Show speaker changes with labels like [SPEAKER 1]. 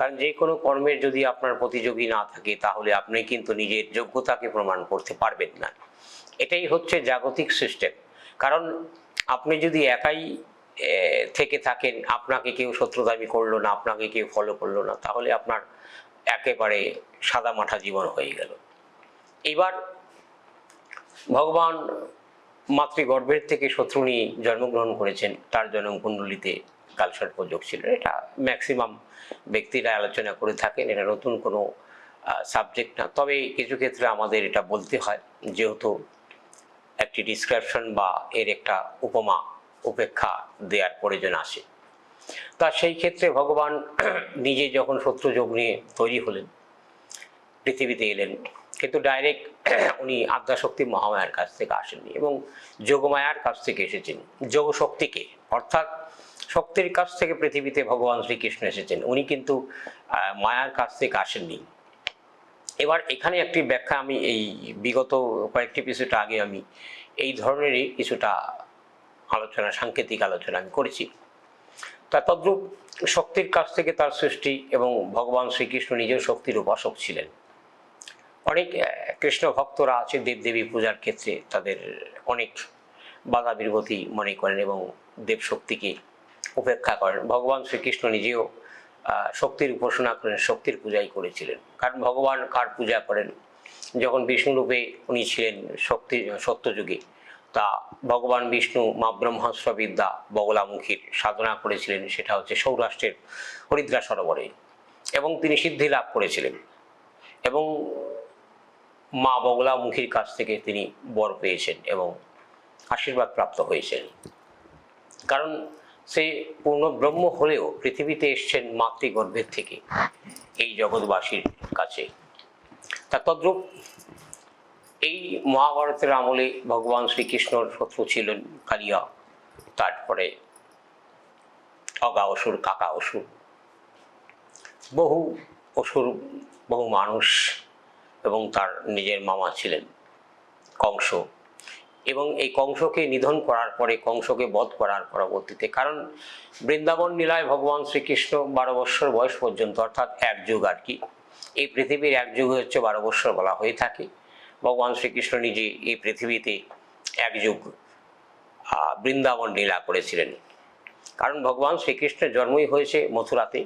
[SPEAKER 1] কারণ যে কোনো কর্মের যদি আপনার প্রতিযোগী না থাকে তাহলে আপনি কিন্তু নিজের যোগ্যতাকে প্রমাণ করতে পারবেন না। এটাই হচ্ছে জাগতিক সিস্টেম। কারণ আপনি যদি একাই থেকে থাকেন, আপনাকে কেউ শত্রুতামি করলো না, আপনাকে কেউ ফলো করলো না, তাহলে আপনার একেবারে সাদামাটা জীবন হয়ে গেল। এবার ভগবান মাতৃগর্ভের থেকে শত্রুনি জন্মগ্রহণ করেছেন, তার জন্মকুণ্ডলিতে কালসর্প যোগ ছিল। এটা ম্যাক্সিমাম ব্যক্তিরা আলোচনা করে থাকেন, এটা নতুন কোনো সাবজেক্ট না। তবে কিছু ক্ষেত্রে আমাদের এটা বলতে হয়, যেহেতু একটি ডিসক্রিপশন বা এর একটা উপমা উপেক্ষা দেওয়ার প্রয়োজন আসে। তা সেই ক্ষেত্রে ভগবান নিজে যখন শত্রু যোগ নিয়ে তৈরি হলেন, পৃথিবীতে এলেন, কিন্তু ডাইরেক্ট উনি আদ্যাশক্তি মহামায়ার কাছ থেকে আসেননি এবং যোগমায়ার কাছ থেকে এসেছেন। যোগশক্তিকে অর্থাৎ শক্তির কাছ থেকে পৃথিবীতে ভগবান শ্রীকৃষ্ণ এসেছেন, উনি কিন্তু মায়ার কাছ থেকে আসেননি। এবার এখানে একটি ব্যাখ্যা আমি এই বিগত কয়েকটি এপিসোড আগে আমি এই ধরনেরই কিছুটা আলোচনা, সাংকেতিক আলোচনা আমি করেছি। তা তদ্রূপ শক্তির কাছ থেকে তার সৃষ্টি, এবং ভগবান শ্রীকৃষ্ণ নিজেও শক্তির উপাসক ছিলেন। অনেক কৃষ্ণ ভক্তরা আছে দেবদেবী পূজার ক্ষেত্রে তাদের অনেক বাধা বিরগতি মনে করেন এবং দেব শক্তিকে উপেক্ষা করেন। ভগবান শ্রীকৃষ্ণ নিজেও শক্তির উপাসনা করেন, শক্তির পূজাই করেছিলেন। কারণ ভগবান কার পূজা করেন? যখন বিষ্ণুরূপে উনি ছিলেন সত্যযুগে, তা ভগবান বিষ্ণু মা ব্রহ্মাস্ত্র বিদ্যা বগলামুখীর সাধনা করেছিলেন, সেটা হচ্ছে সৌরাষ্ট্রের হরিদ্রা সরোবরে, এবং তিনি সিদ্ধি লাভ করেছিলেন এবং মা বগলামুখীর কাছ থেকে তিনি বর পেয়েছেন এবং আশীর্বাদ প্রাপ্ত হয়েছেন। কারণ সে পূর্ণ ব্রহ্ম হলেও পৃথিবীতে এসছেন মাতৃগর্ভের থেকে এই জগৎবাসীর কাছে। তা তদ্রূপ এই মহাভারতের আমলে ভগবান শ্রীকৃষ্ণর শত্রু ছিলেন কালিয়া, তারপরে অগা অসুর, কাকা অসুর, বহু অসুর, বহু মানুষ, এবং তার নিজের মামা ছিলেন কংস। এবং এই কংসকে নিধন করার পরে, কংসকে বধ করার পরবর্তীতে, কারণ বৃন্দাবন লীলায় ভগবান শ্রীকৃষ্ণ 12 বৎসর বয়স পর্যন্ত, অর্থাৎ এক যুগ আর কি, এই পৃথিবীর এক যুগ হচ্ছে 12 বৎসর বলা হয়ে থাকে। ভগবান শ্রীকৃষ্ণ নিজে এই পৃথিবীতে এক যুগ বৃন্দাবন লীলা করেছিলেন। কারণ ভগবান শ্রীকৃষ্ণের জন্মই হয়েছে মথুরাতে,